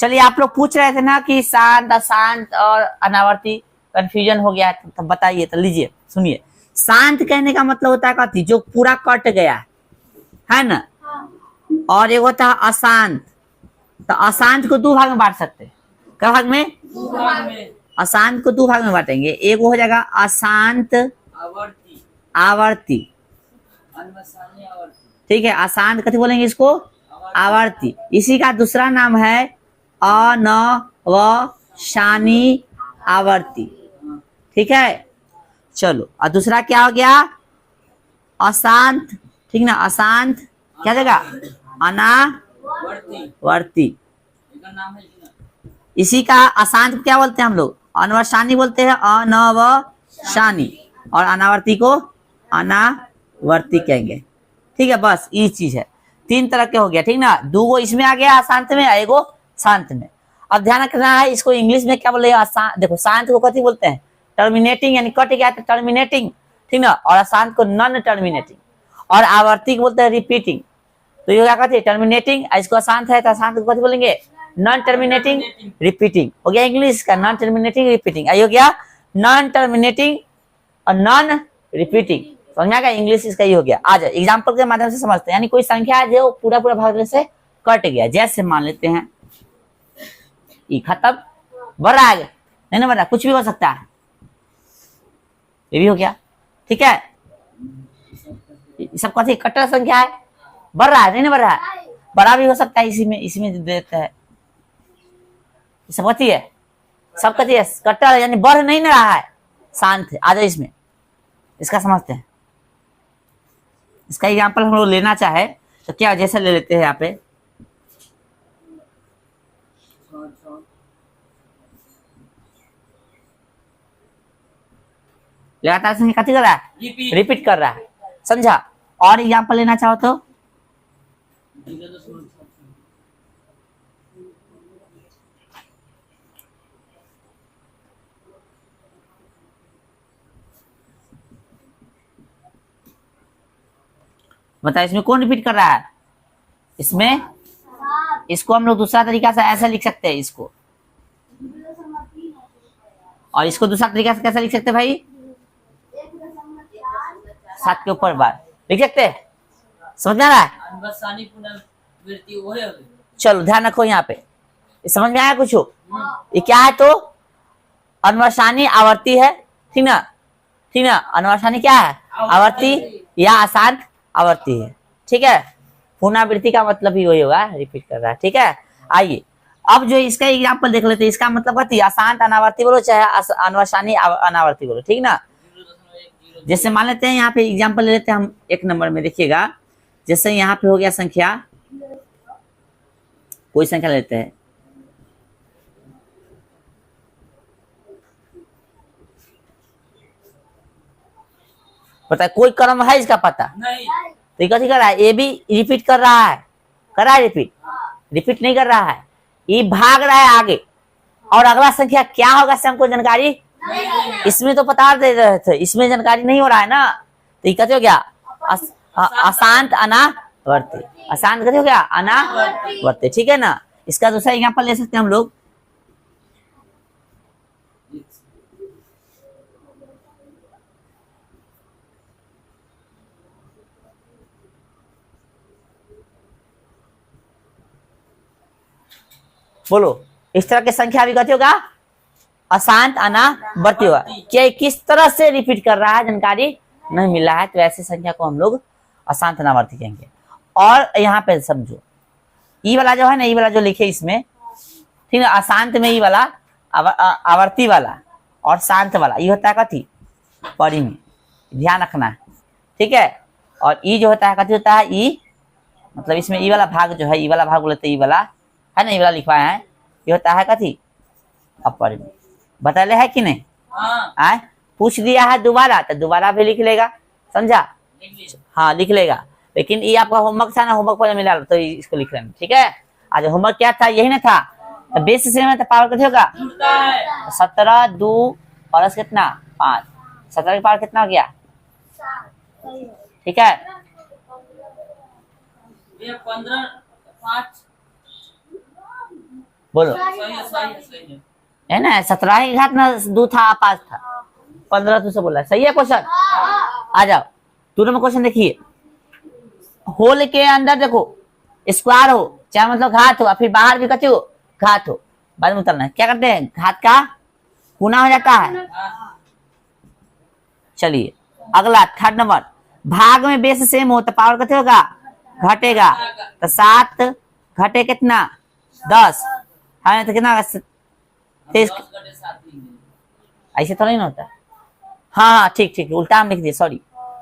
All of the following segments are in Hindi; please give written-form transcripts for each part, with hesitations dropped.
चलिए आप लोग पूछ रहे थे ना कि शांत अशांत और अनावर्ती, कंफ्यूजन हो गया है तो बताइए, तो लीजिए सुनिए। शांत कहने का मतलब होता है कथी, जो पूरा कट गया है ना। और एक होता है अशांत। तो अशांत को दो भाग में बांट सकते हैं। क्या भाग में? अशांत को दो भाग में बांटेंगे। एक हो जाएगा अशांत आवर्ती, ठीक है। अशांत कथी बोलेंगे इसको? आवर्ती। इसी का दूसरा नाम है अनवशानी आवर्ती, ठीक है। चलो, और दूसरा क्या हो गया? अशांत, ठीक ना। अशांत क्या जगह? अनावर्ती। इसी का अशांत को क्या बोलते हैं हम लोग? अनवशानी बोलते हैं, अनवशानी। और अनावर्ती को अनावर्ती कहेंगे, ठीक है। बस ये चीज है। तीन तरह के हो गया, ठीक ना। दो गो इसमें आ गया अशांत में, एगो शांत में। अब ध्यान रखना है, इसको इंग्लिश में क्या बोले? देखो शांत को कथी बोलते हैं? टर्मिनेटिंग, यानी कट गया तो टर्मिनेटिंग, ठीक ना। और अशांत को नॉन टर्मिनेटिंग। और आवर्ती को बोलते हैं रिपीटिंग। तो ये क्या कहते हैं? टर्मिनेटिंग। इसको अशांत है तो अशांत को कथी बोलेंगे? Non terminating repeating. हो गया इंग्लिश का नॉन टर्मिनेटिंग रिपीटिंग। आई हो गया नॉन टर्मिनेटिंग और नॉन रिपीटिंग। समझ में आ गया? इंग्लिश इसका ही हो गया। आ जाए एग्जाम्पल के माध्यम से समझते हैं। यानी कोई संख्या है जो पूरा पूरा भाग से कट गया, जैसे मान लेते हैं ई खत्म, बढ़ रहा है नहीं ना, बढ़ रहा, कुछ भी हो सकता है, ये भी हो गया, ठीक है। सब कथी कट्टर संख्या है, बढ़ रहा है नहीं ना, बढ़ रहा है, बड़ा भी हो सकता है। इसी में देता है, सब कथी है? सब कथी है? कट्टर, यानी बढ़ नहीं ना रहा है, शांत है। आ जाए इसमें, इसका समझते हैं। इसका एग्जाम्पल हम लोग लेना चाहे तो क्या, जैसे ले लेते हैं यहाँ पे लगातार संख्या कथी कर रहा है? रिपीट कर रहा है, समझा। और एग्जाम्पल लेना चाहो तो बताओ, इसमें कौन रिपीट कर रहा है? इसमें इसको हम लोग दूसरा तरीका से ऐसे लिख सकते हैं इसको, और इसको दूसरा तरीका से कैसे लिख सकते हैं भाई? 7 के ऊपर बार लिख सकते हैं। समझ में आ रहा है? चलो ध्यान रखो यहाँ पे, समझ में आया कुछ? ये क्या है? तो अनवसानी आवर्ती है, ठीक ना, ठीक ना। अनवसानी क्या है? आवर्ती या अशांत आवर्ती है, ठीक है। पुनरावृत्ति का मतलब ही वही होगा, रिपीट कर रहा है, ठीक है। आइए अब जो इसका एग्जाम्पल देख लेते हैं। इसका मतलब कथी? अशांत अनावर्ती बोलो चाहे अनवसानी अनावर्ती बोलो, ठीक ना। जैसे मान लेते हैं यहाँ पे एग्जाम्पल ले लेते हैं हम 1 नंबर में, देखिएगा। जैसे यहाँ पे हो गया संख्या, कोई संख्या लेते हैं, पता है कोई क्रम है इसका पता नहीं, तो कथी कर रहा है? ये भी रिपीट कर रहा है, कर रहा है रिपीट नहीं कर रहा है, ये भाग रहा है आगे। और अगला संख्या क्या होगा से हमको जानकारी नहीं। इसमें तो पता दे रहे थे, इसमें जानकारी नहीं हो रहा है ना। तो ये कथी हो गया? अशांत अनावर्ती। अशांत कथी हो गया? अनावर्ती, ठीक है ना। इसका दूसरा एग्जाम्पल ले सकते हैं हम लोग। बोलो, इस तरह की संख्या भी कथी होगा? अशांत अनावर्ती होगा। क्या किस तरह से रिपीट कर रहा है जानकारी नहीं मिला है, तो ऐसी संख्या को हम लोग अशांत अनावर्ती कहेंगे। और यहाँ पे समझो, ई वाला जो है ना, ई वाला जो लिखे इसमें, ठीक है, अशांत में ई वाला, आवर्ती वाला और शांत वाला, ये होता है कथी? परिमेय, ध्यान रखना है, ठीक है। और ई जो होता है कथी होता है? ई मतलब इसमें ई वाला भाग जो है, ई वाला भाग बोलते, ई वाला है ना, ई वाला लिखवाया है, ये होता है कथी? अपरिमेय। बतले है कि नहीं? आए पूछ दिया है दोबारा तो दोबारा भी लिख लेगा, समझा? हाँ लिख लेगा, लेकिन ये आपका होमवर्क था ना, होमवर्क पर मिला तो इसको लिख लेना, ठीक है। आज होमवर्क क्या था? यही ना था। तो बेस से तो पावर कितना होगा? 17 2 और कितना 5, 17 की पावर कितना हो गया? ठीक है, 15 5 बोलो, है ना 17 की घात ना 2 था 5 था, 15 तुझसे बोला, सही है क्वेश्चन। आ जाओ, 2 नंबर क्वेश्चन देखिए, होल के अंदर देखो स्क्वायर हो, चाहे मतलब घात हो, फिर बाहर भी कति हो, घात हो, बाद में उतरना है, क्या करते हैं, घात का गुना हो जाता है। चलिए अगला 3rd नंबर, भाग में बेस सेम हो तो पावर कितने होगा, घटेगा, तो 7 घटे कितना 10 है, तो कितना 23, ऐसे थोड़ा ही ना होता। हाँ ठीक ठीक, उल्टा हम लिख दिए, सॉरी,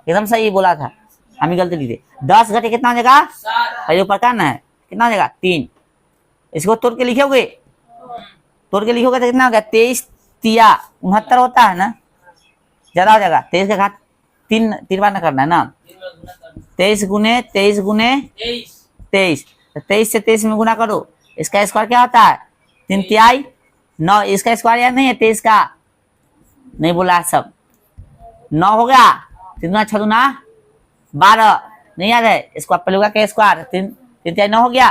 एकदम सही बोला था, हम ही गलती लिखे। 10 घटे कितना हो जाएगा, पहले ऊपर करना है, कितना हो जाएगा 3, इसको तोड़ के लिखोगे, तोड़ के लिखोगे तो कितना हो गया 23 तिया 69 होता है ना, ज्यादा हो जाएगा, 23 का घात 3 बार ना करना है ना, 23 गुने 23 गुने 23, तो 23 से 23 में गुना करो, इसका स्क्वायर क्या होता है 3 तिहाई 9, इसका स्क्वायर याद नहीं है 23 का, नहीं बोला सब, 9 हो गया, 3 गुना 6 गुना 12, नहीं याद है इसको, पहले होगा क्या स्क्वायर 3 तिहाई 9 हो गया,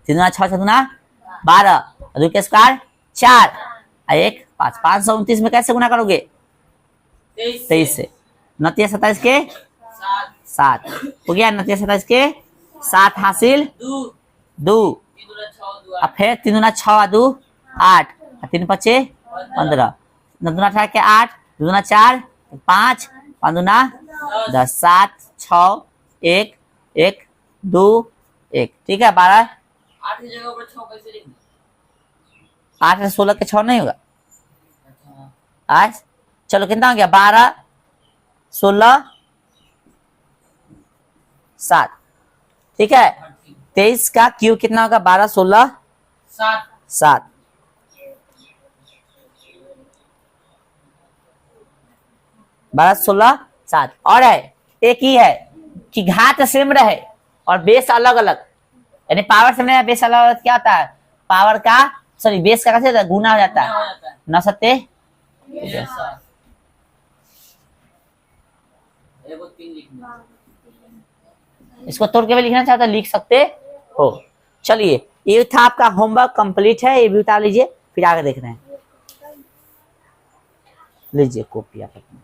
3 गुना 6 गुना 12, और के स्क्वायर 4 1 5, 529 में कैसे गुना करोगे 23 से, 29 27 के 7 हो गया, 29 27 के 7 हासिल 2, अब फिर 3 गुना 6 2 8, 3 5 15, 9 गुना 18 के 8, 2 गुना 4 5, 5 गुना 10, 7 6 1 1 2 1, ठीक है 12, 8 की जगह पर 6 कैसे लिखना, 8 से 16 के 6 नहीं होगा आज, चलो कितना हो गया 12 16 7, ठीक है, 23 का क्यूब कितना होगा 12 16 7, 12 16 7, और है एक ही है कि घात सेम रहे और बेस अलग अलग, यानी पावर सेम रहे बेस अलग अलग, क्या होता है पावर का सॉरी बेस का कैसे गुना हो जाता है, 9 सत्ते इसको तोड़ के भी लिखना चाहता लिख सकते हो। चलिए ये था आपका होमवर्क कंप्लीट है, ये भी उतार लीजिए, फिर आगे देख रहे हैं, लीजिए कॉपी आप अपनी।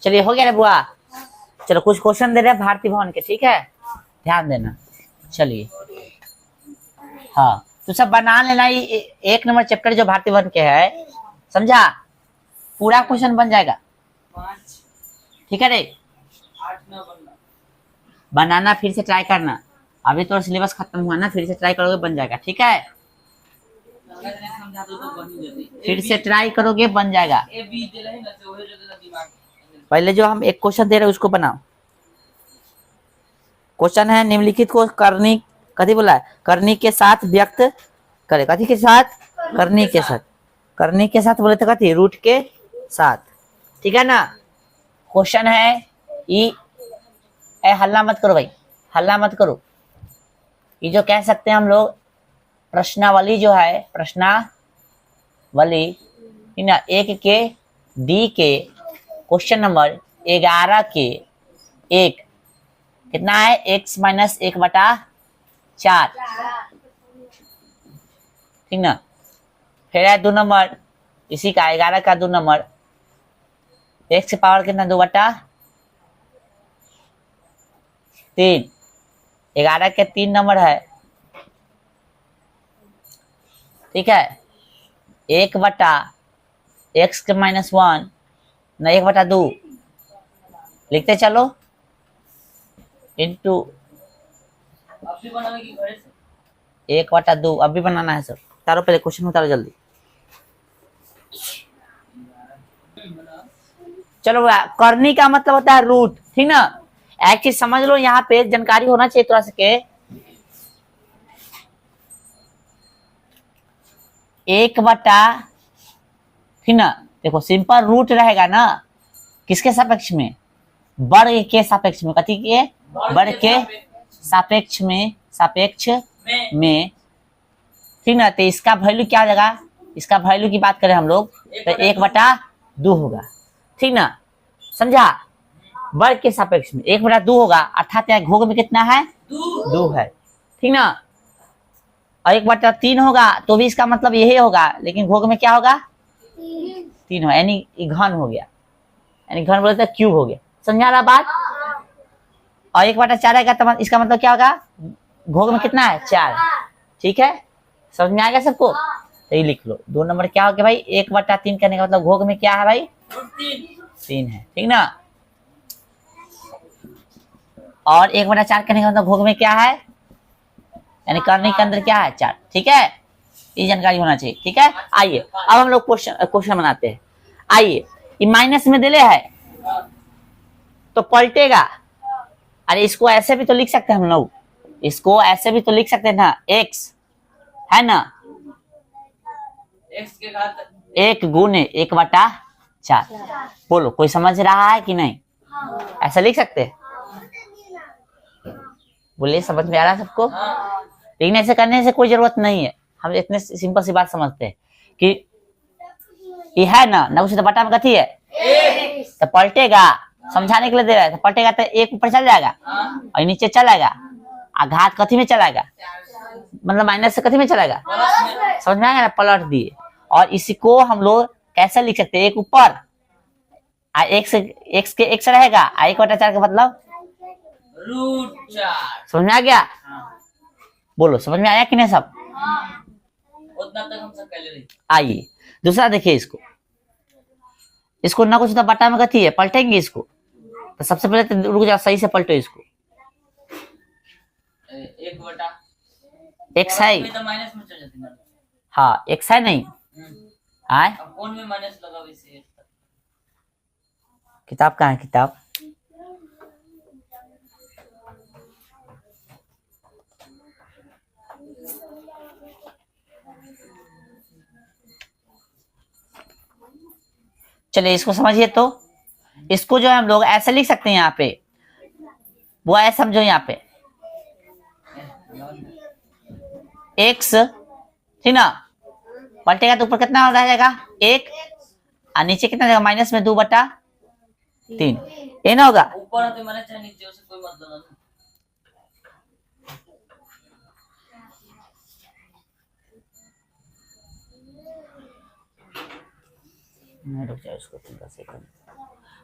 चलिए हो गया रे बुआ, चलो कुछ क्वेश्चन दे रहे हैं भारती भवन के, ठीक है ध्यान देना। चलिए हाँ तो सब बना लेना, 1 नंबर चैप्टर जो भारती भवन के है, समझा, पूरा क्वेश्चन बन जाएगा, 5 ठीक है रे, 8 9 बनाना फिर से ट्राई करना, अभी तो सिलेबस खत्म हुआ ना, फिर से ट्राई करोगे बन जाएगा, ठीक है समझा दो तो बन ही जाती, फिर से ट्राई करोगे बन जाएगा। ए बी दे रहे ना तो वही जो दिमाग, पहले जो हम एक क्वेश्चन दे रहे हैं उसको बनाओ, क्वेश्चन है निम्नलिखित को करनी कथी बोला है, करनी के साथ व्यक्त करे, कथी के साथ, करनी के साथ, करनी के साथ बोले तो कथी रूट के साथ, ठीक है ना। क्वेश्चन है ई, हल्ला मत करो भाई, हल्ला मत करो, ये जो कह सकते हैं हम लोग प्रश्नावली जो है, प्रश्नावली ना 1 के डी के क्वेश्चन नंबर 11 के 1 कितना है x माइनस 1/4, ठीक ना, फिर है 2 नंबर इसी का 11 का 2 नंबर x की पावर कितना 2/3, 11 के 3 नंबर है, ठीक है, 1/x के -1 ना 1/2 लिखते चलो इंटू अब भी बनाने की घरे से 1/2, अब भी बनाना है सर, तारो पहले क्वेश्चन उतारो जल्दी, चलो करनी का मतलब होता है रूट, ठीक ना, एक चीज समझ लो, यहाँ पे जानकारी होना चाहिए थोड़ा सा के 1/, ठीक ना, देखो सिंपल रूट रहेगा ना किसके सापेक्ष में, वर्ग के सापेक्ष में, कथी के वर्ग के सापेक्ष में, ठीक ना, तो इसका वैल्यू क्या हो जाएगा, इसका वैल्यू की बात करें हम लोग तो 1/2 होगा, ठीक ना, समझा, वर्ग के सापेक्ष में 1/2 होगा, अर्थात यहाँ घोग में कितना है 2 है, ठीक ना। और 1/3 होगा तो भी इसका मतलब यही होगा, लेकिन भोग में क्या होगा, 3 हो, यानी ये घन हो गया, यानी घन बोलते क्यूब हो गया। समझा रहा बात। और 1/4 आएगा तो इसका मतलब क्या होगा, भोग में कितना है, 4। ठीक है, समझ में आ गया सबको। तो ये लिख लो 2 नंबर क्या हो गया भाई, 1/3 करने का मतलब भोग में क्या है भाई, 3 है। ठीक ना। और 1/4 करने का मतलब भोग में क्या है, यानी करने के अंदर क्या है, 4। ठीक है, ये जानकारी होना चाहिए। ठीक है, आइए अब हम लोग क्वेश्चन बनाते हैं। आइए, ये माइनस में दिले है तो पलटेगा। अरे इसको ऐसे भी तो लिख सकते हैं हम लोग, इसको ऐसे भी तो लिख सकते हैं ना, x है ना, x के घात 1 गुने 1/4। बोलो कोई समझ रहा है कि नहीं, ऐसा लिख सकते हैं। बोलिए समझ में आ रहा है सबको। लेकिन ऐसे करने से कोई जरूरत नहीं है, हम इतने सिंपल सी बात समझते हैं कि ये है ना, न उसे तो बटा में कथी है, तो पलटेगा। समझाने के लिए दे रहा है, तो पलटेगा तो 1 ऊपर चल जाएगा और नीचे चलाएगा, और घात कथी में चलाएगा, मतलब माइनस से कथी में चलाएगा, समझ में आएगा ना, पलट दिए। और इसी को हम लोग कैसे लिख सकते हैं, 1 ऊपर x के x रहेगा, 1/4 का मतलब √4। समझ में आ गया। बोलो समझ में आया कि नहीं सब। उतना तक हम सब पहले रही। आइए दूसरा देखिए, इसको ना कुछ तो बटा में गति है, पलटेंगे इसको। तो सबसे पहले तो रुक जाओ, सही से पलटो इसको। 1/, x है, तो माइनस में चल जाती है। हाँ x है नहीं, आए अब कौन में माइनस लगा वैसे, किताब कहाँ है, किताब चलिए इसको समझिए। तो इसको जो है हम लोग ऐसे लिख सकते हैं, यहाँ पे वो ऐसे समझो, यहाँ पे x, ठीक ना, पलटेगा तो ऊपर कितना रह जाएगा, 1, और नीचे कितना जाएगा, माइनस में 2/3। ये ना होगा, ऊपर तो माइनस चाहे नीचे, उससे कोई मतलब नहीं। रुक जाओ इसको 3 सेकंड।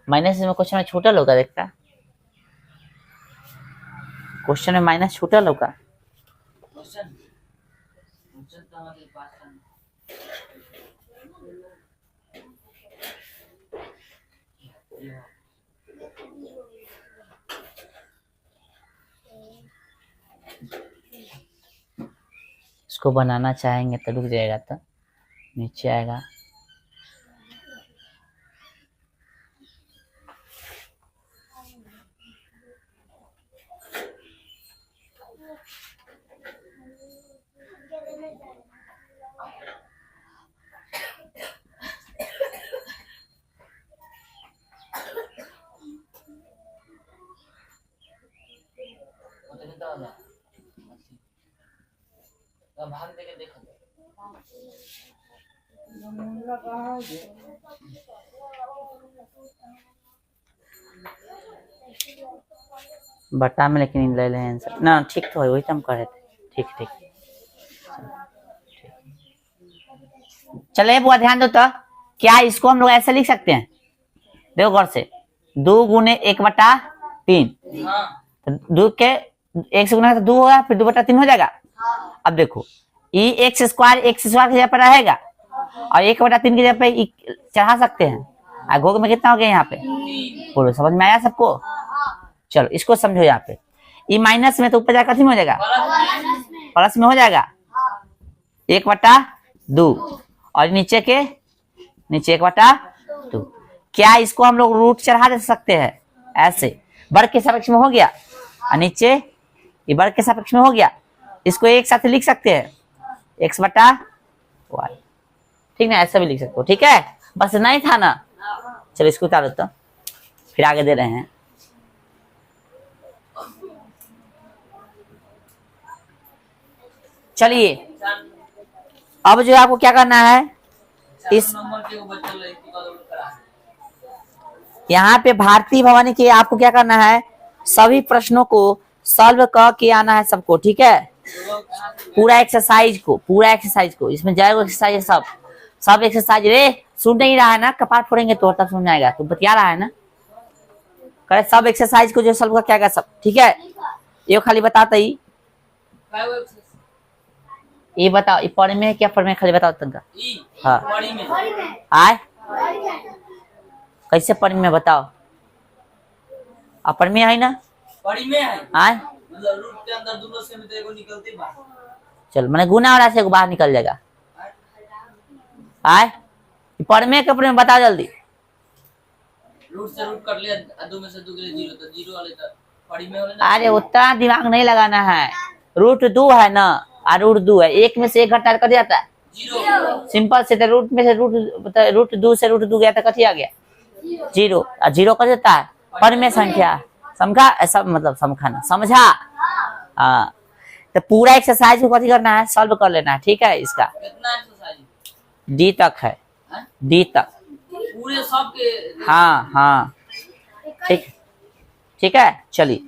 माइनस में क्वेश्चन में छूटल होगा, देखता क्वेश्चन में माइनस छूटल होगा। क्वेश्चन तो हमारे पास है। इसको बनाना चाहेंगे तो रुक जाएगा, तो नीचे आएगा। भाग देके देखो, बटा में लेकिन ले लें आंसर ना, ठीक तो है, वही तो हम कर रहे थे। ठीक ठीक, चलिए बुआ ध्यान दो। तो क्या इसको हम लोग ऐसे लिख सकते हैं, देखो गौर से, 2 गुने 1/3। हाँ 2 के 1 से गुना तो 2 होगा, फिर 2/3 हो जाएगा। अब देखो ये x स्क्वायर की जगह पर रहेगा, और 1/3 की जगह पे चढ़ा सकते हैं। घोग में कितना हो गया यहाँ पे, बोलो समझ में आया सबको। चलो इसको समझो, यहाँ पे ये माइनस में तो ऊपर जाकर कथी में हो जाएगा, प्लस में हो जाएगा, 1/2, और नीचे 1/2। क्या इसको हम लोग रूट चढ़ा दे सकते हैं, ऐसे वर्ग के सापेक्ष में हो गया, और नीचे ये वर्ग के सापेक्ष में हो गया। इसको एक साथ लिख सकते हैं, x/y, ठीक ना, ऐसा भी लिख सकते हो। ठीक है, बस नहीं था ना। चलो इसको उतारो, तो फिर आगे दे रहे हैं। चलिए अब जो है आपको क्या करना है, इस नंबर के ऊपर चल रही थी, यहाँ पे भारतीय भवानी के आपको क्या करना है, सभी प्रश्नों को सॉल्व करके आना है सबको। ठीक है, तो लोग कहाँ से पूरा एक्सरसाइज को इसमें जाएगा एक्सरसाइज सब एक्सरसाइज रे। सुन नहीं रहा है ना, कपार फोड़ेंगे तो तब समझ आएगा। तू बतिया रहा है ना, करे सब एक्सरसाइज को जो सब का क्या क्या सब ठीक है। ये खाली बताता ही, काय वो एक्सरसाइज ये बताओ ये पढ़े में है क्या, पढ़े में खाली बताओ तनका। ई हाँ। बॉडी में आए कैसे पढ़े में बताओ, अब पढ़े में है ना बॉडी में है, आए। मतलब रूट के अंदर दोनों से में तो एगो निकलते बाहर। चल मैंने गुना वाला से बाहर निकल जाएगा। आए पढ़ में कपड़े में बता जल्दी। रूट से रूट कर लिया, दो में से दो के लिए जीरो, तो जीरो वाले तो बॉडी में वाले ना। अरे उतना दिमाग नहीं लगाना है, रूट 2 है ना और रूट 2 है, एक में से एक घटा कर जाता है जीरो। सिंपल से। तो रूट में से रूट 2 से रूट 2 गया तो कथी आ गया 0, और 0 कर देता है पर में संख्या समझा, ऐसा मतलब समझाना समझा। हाँ तो पूरा एक्सरसाइज को कथी करना है, सॉल्व कर लेना है ठीक है। इसका कितना एक्सरसाइज डी तक है, हैं? डी तक। पूरे सब के हाँ हाँ ठीक, ठीक है चलिए।